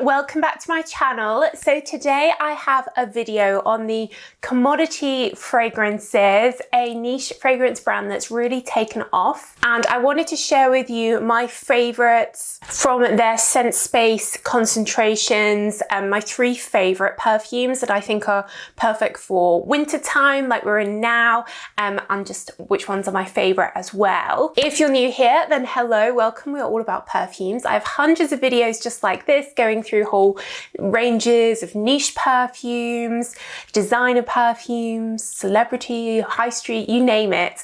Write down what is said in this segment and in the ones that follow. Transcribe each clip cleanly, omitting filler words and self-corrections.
welcome back to my channel. So today I have a video on the Commodity Fragrances, a niche fragrance brand that's really taken off, and I wanted to share with you my favorites from their scent space concentrations and my 3 favorite perfumes that I think are perfect for winter time like we're in now, and just which ones are my favorite as well. If you're new here, then hello, welcome. We're all about perfumes. I have hundreds of videos just like this going through whole ranges of niche perfumes, designer perfumes, celebrity, high street, you name it.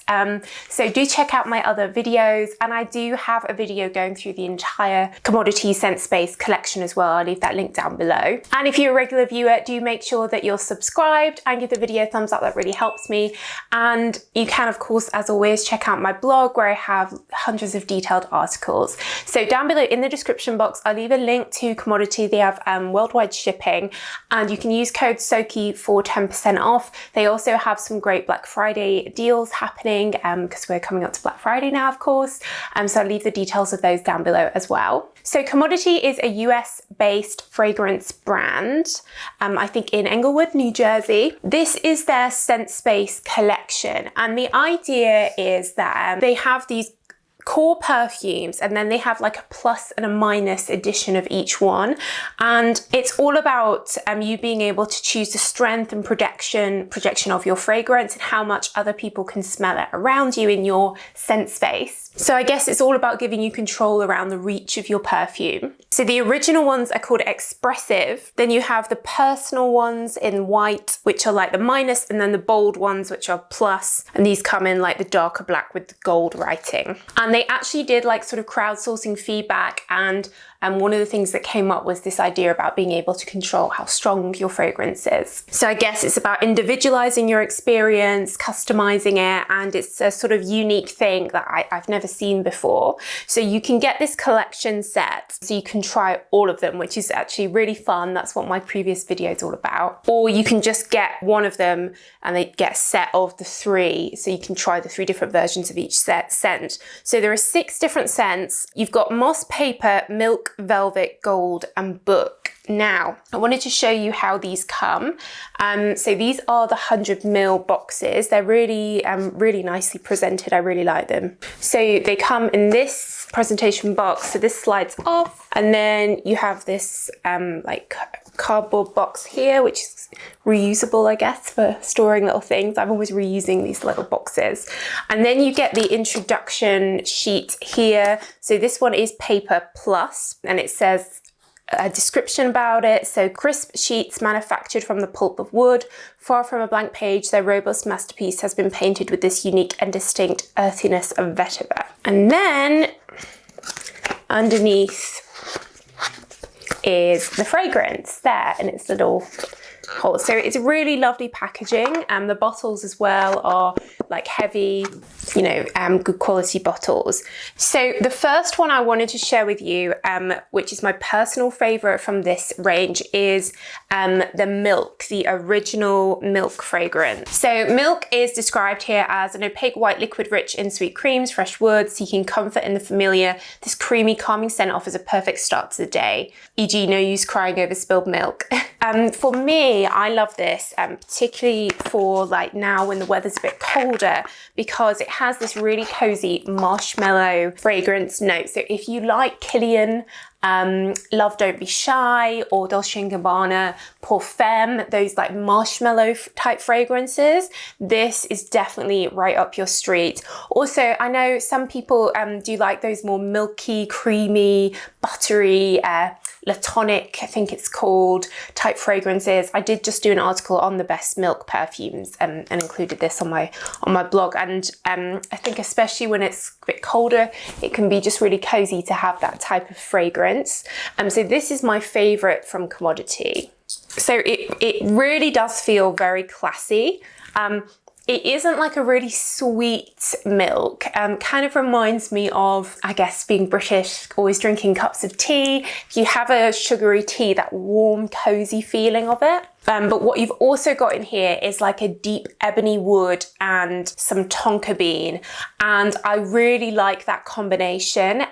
So do check out my other videos, and I do have a video going through the entire Commodity Scent Space collection as well. I'll leave that link down below. And if you're a regular viewer, do make sure that you're subscribed and give the video a thumbs up. That really helps me. And you can, of course, as always, check out my blog where I have hundreds of detailed articles. So down below in the description box, I'll leave a link to Commodity. They have worldwide shipping, and you can use code Soki for 10% off. They also have some great Black Friday deals happening because we're coming up to Black Friday now, of course. So I'll leave the details of those down below as well. So Commodity is a US-based fragrance brand, I think in Englewood, New Jersey. This is their Scent Space collection, and the idea is that they have these core perfumes, and then they have like a plus and a minus edition of each one, and it's all about you being able to choose the strength and projection of your fragrance and how much other people can smell it around you in your scent space. So I guess it's all about giving you control around the reach of your perfume. So the original ones are called expressive, then you have the personal ones in white, which are like the minus, and then the bold ones, which are plus, and these come in like the darker black with the gold writing. And they actually did like sort of crowdsourcing feedback, and one of the things that came up was this idea about being able to control how strong your fragrance is. So I guess it's about individualizing your experience, customizing it, and it's a sort of unique thing that I've never seen before. So you can get this collection set, so you can try all of them, which is actually really fun. That's what my previous video is all about. Or you can just get one of them and they get a set of the 3, so you can try the 3 different versions of each scent. So there are 6 different scents. You've got moss, paper, milk, velvet, gold, and book. Now, I wanted to show you how these come. So these are the 100ml boxes. They're really, really nicely presented. I really like them. So they come in this presentation box. So this slides off, and then you have this like cardboard box here, which is reusable, I guess, for storing little things. I'm always reusing these little boxes. And then you get the introduction sheet here. So this one is paper plus, and it says a description about it. So crisp sheets manufactured from the pulp of wood. Far from a blank page, their robust masterpiece has been painted with this unique and distinct earthiness of vetiver. And then underneath is the fragrance there in its little hole. So it's really lovely packaging, and the bottles as well are like heavy, you know, good quality bottles. So the first one I wanted to share with you, which is my personal favorite from this range, is the Milk, the original Milk fragrance. So Milk is described here as an opaque white liquid rich in sweet creams, fresh woods, seeking comfort in the familiar. This creamy, calming scent offers a perfect start to the day, e.g. no use crying over spilled milk. For me, I love this, particularly for like now when the weather's a bit colder, because it has this really cozy marshmallow fragrance note. So if you like Kilian, Love Don't Be Shy, or Dolce & Gabbana Pour Femme, those like marshmallow type fragrances, this is definitely right up your street. Also, I know some people do like those more milky, creamy, buttery, Latonic, I think it's called, type fragrances. I did just do an article on the best milk perfumes and included this on my blog. And I think especially when it's a bit colder, it can be just really cozy to have that type of fragrance. So this is my favorite from Commodity. So it really does feel very classy. It isn't like a really sweet milk. Kind of reminds me of, I guess, being British, always drinking cups of tea. If you have a sugary tea, that warm, cozy feeling of it. But what you've also got in here is like a deep ebony wood and some tonka bean. And I really like that combination.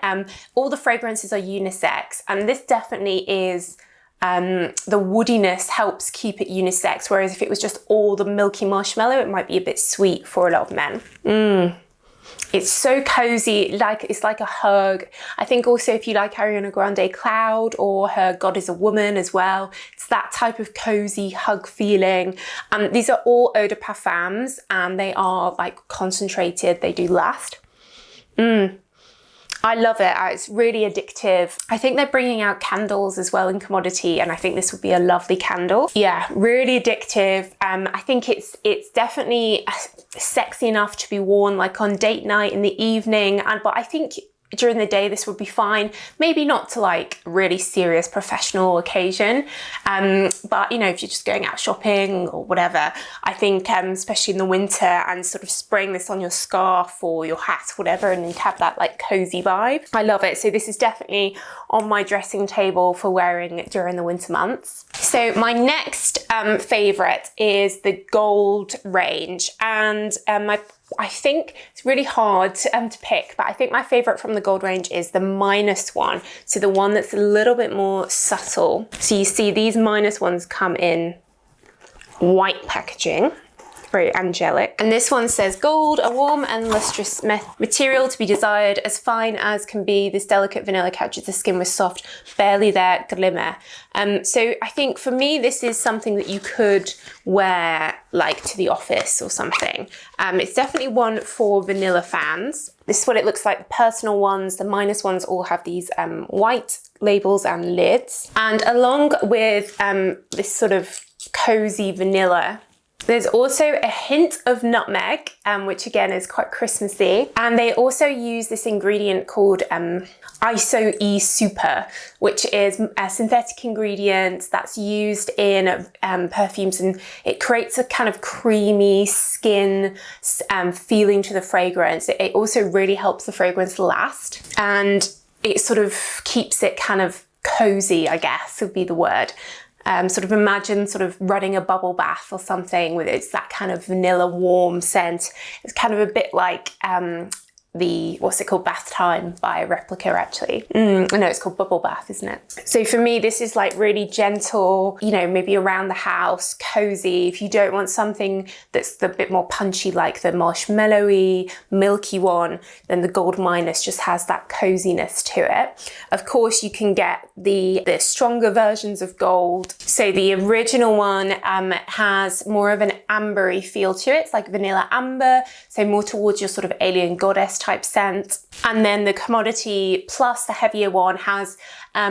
All the fragrances are unisex, and this definitely is the woodiness helps keep it unisex, whereas if it was just all the milky marshmallow, it might be a bit sweet for a lot of men. It's so cozy, like it's like a hug. I think also if you like Ariana Grande Cloud or her God is a Woman as well, it's that type of cozy hug feeling. These are all eau de parfums and they are like concentrated, they do last. I love it. It's really addictive. I think they're bringing out candles as well in commodity, and I think this would be a lovely candle. Yeah, really addictive. I think it's definitely sexy enough to be worn like on date night in the evening, but I think during the day this would be fine. Maybe not to like really serious professional occasion, but you know, if you're just going out shopping or whatever, I think especially in the winter and sort of spraying this on your scarf or your hat, whatever, and you'd have that like cozy vibe. I love it. So this is definitely on my dressing table for wearing during the winter months. So my next favorite is the gold range, and I think it's really hard to pick, but I think my favorite from the gold range is the minus one. So the one that's a little bit more subtle. So you see these minus ones come in white packaging, very angelic. And this one says gold, a warm and lustrous material to be desired, as fine as can be. This delicate vanilla couches the skin with soft, barely there glimmer. So I think for me, this is something that you could wear like to the office or something. It's definitely one for vanilla fans. This is what it looks like. The personal ones, the minus ones all have these white labels and lids. And along with this sort of cozy vanilla, there's also a hint of nutmeg, which again is quite Christmassy. And they also use this ingredient called ISO-E Super, which is a synthetic ingredient that's used in perfumes, and it creates a kind of creamy skin feeling to the fragrance. It also really helps the fragrance last, and it sort of keeps it kind of cozy, I guess would be the word. Sort of imagine sort of running a bubble bath or something with it's that kind of vanilla warm scent. It's kind of a bit like the, what's it called, Bath Time by Replica actually. I know it's called Bubble Bath, isn't it? So for me, this is like really gentle, you know, maybe around the house, cozy. If you don't want something that's a bit more punchy like the marshmallowy, milky one, then the Gold Minus just has that coziness to it. Of course, you can get the stronger versions of gold. So the original one has more of an ambery feel to it. It's like vanilla amber, so more towards your sort of alien goddess type scent. And then the commodity plus the heavier one has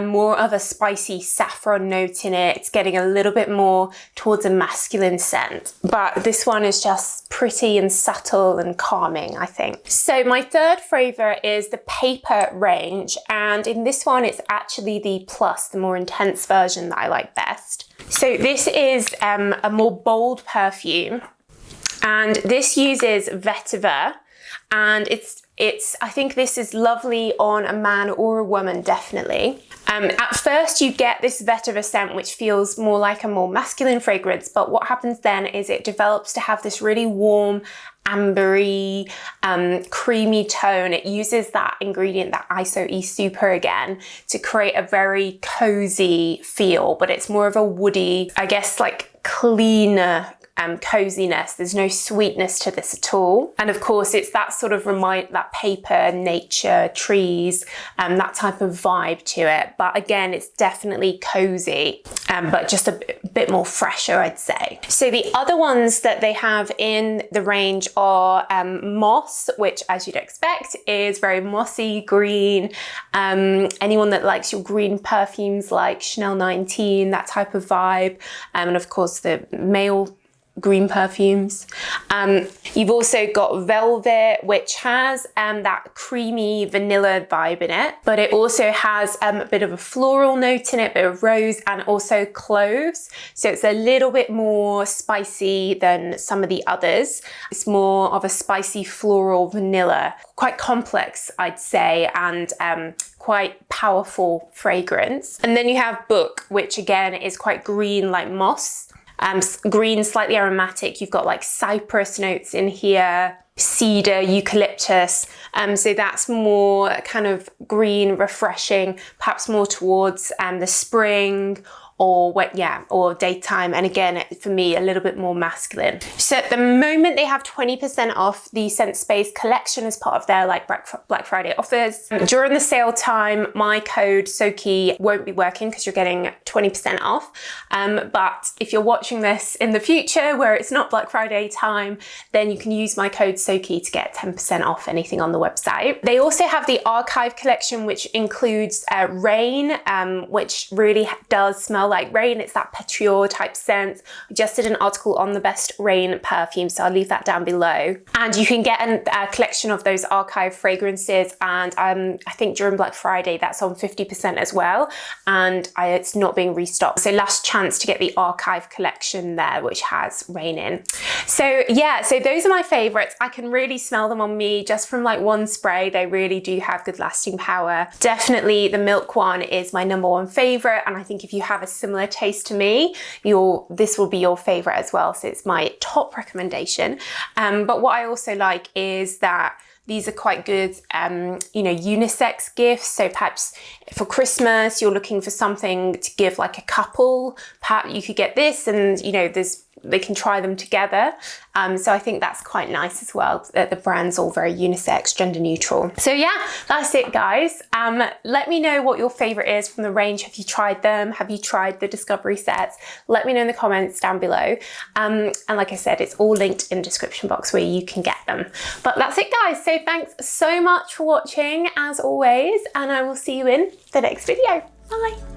more of a spicy saffron note in it. It's getting a little bit more towards a masculine scent, but this one is just pretty and subtle and calming, I think. So my third favorite is the paper range, and in this one it's actually the plus, the more intense version that I like best. So this is a more bold perfume, and this uses vetiver, and I think this is lovely on a man or a woman, definitely. At first you get this vetiver scent, which feels more like a more masculine fragrance, but what happens then is it develops to have this really warm, ambery, creamy tone. It uses that ingredient, that ISO-E Super again, to create a very cozy feel, but it's more of a woody, I guess like cleaner coziness. There's no sweetness to this at all. And of course it's that sort of that paper, nature, trees, that type of vibe to it. But again, it's definitely cozy, but just a bit more fresher, I'd say. So the other ones that they have in the range are moss, which as you'd expect is very mossy green. Anyone that likes your green perfumes like Chanel 19, that type of vibe. And of course the male green perfumes. You've also got velvet, which has that creamy vanilla vibe in it, but it also has a bit of a floral note in it, a bit of rose, and also cloves. So it's a little bit more spicy than some of the others. It's more of a spicy floral vanilla, quite complex, I'd say, and quite powerful fragrance. And then you have Book, which again is quite green, like moss. Green, slightly aromatic. You've got like cypress notes in here, cedar, eucalyptus. So that's more kind of green, refreshing, perhaps more towards the spring or or daytime. And again, for me, a little bit more masculine. So at the moment they have 20% off the Sense Space collection as part of their like Black Friday offers. During the sale time, my code Soki won't be working because you're getting 20% off. But if you're watching this in the future where it's not Black Friday time, then you can use my code Soki to get 10% off anything on the website. They also have the Archive collection, which includes Rain, which really does smell like rain. It's that pétrole type scent. I just did an article on the best rain perfume, so I'll leave that down below. And you can get a collection of those Archive fragrances, and I think during Black Friday that's on 50% as well, and it's not being restocked. So last chance to get the Archive collection there, which has rain in. So yeah, so those are my favorites. I can really smell them on me just from like one spray. They really do have good lasting power. Definitely the Milk one is my #1 favorite, and I think if you have a similar taste to me, this will be your favorite as well. So it's my top recommendation. But what I also like is that these are quite good, unisex gifts. So perhaps for Christmas, you're looking for something to give like a couple. Perhaps you could get this, and they can try them together. So I think that's quite nice as well, that the brand's all very unisex, gender neutral. So yeah, that's it guys. Let me know what your favorite is from the range. Have you tried them? Have you tried the Discovery sets? Let me know in the comments down below. And like I said, it's all linked in the description box where you can get them. But that's it guys. So thanks so much for watching as always, and I will see you in the next video. Bye.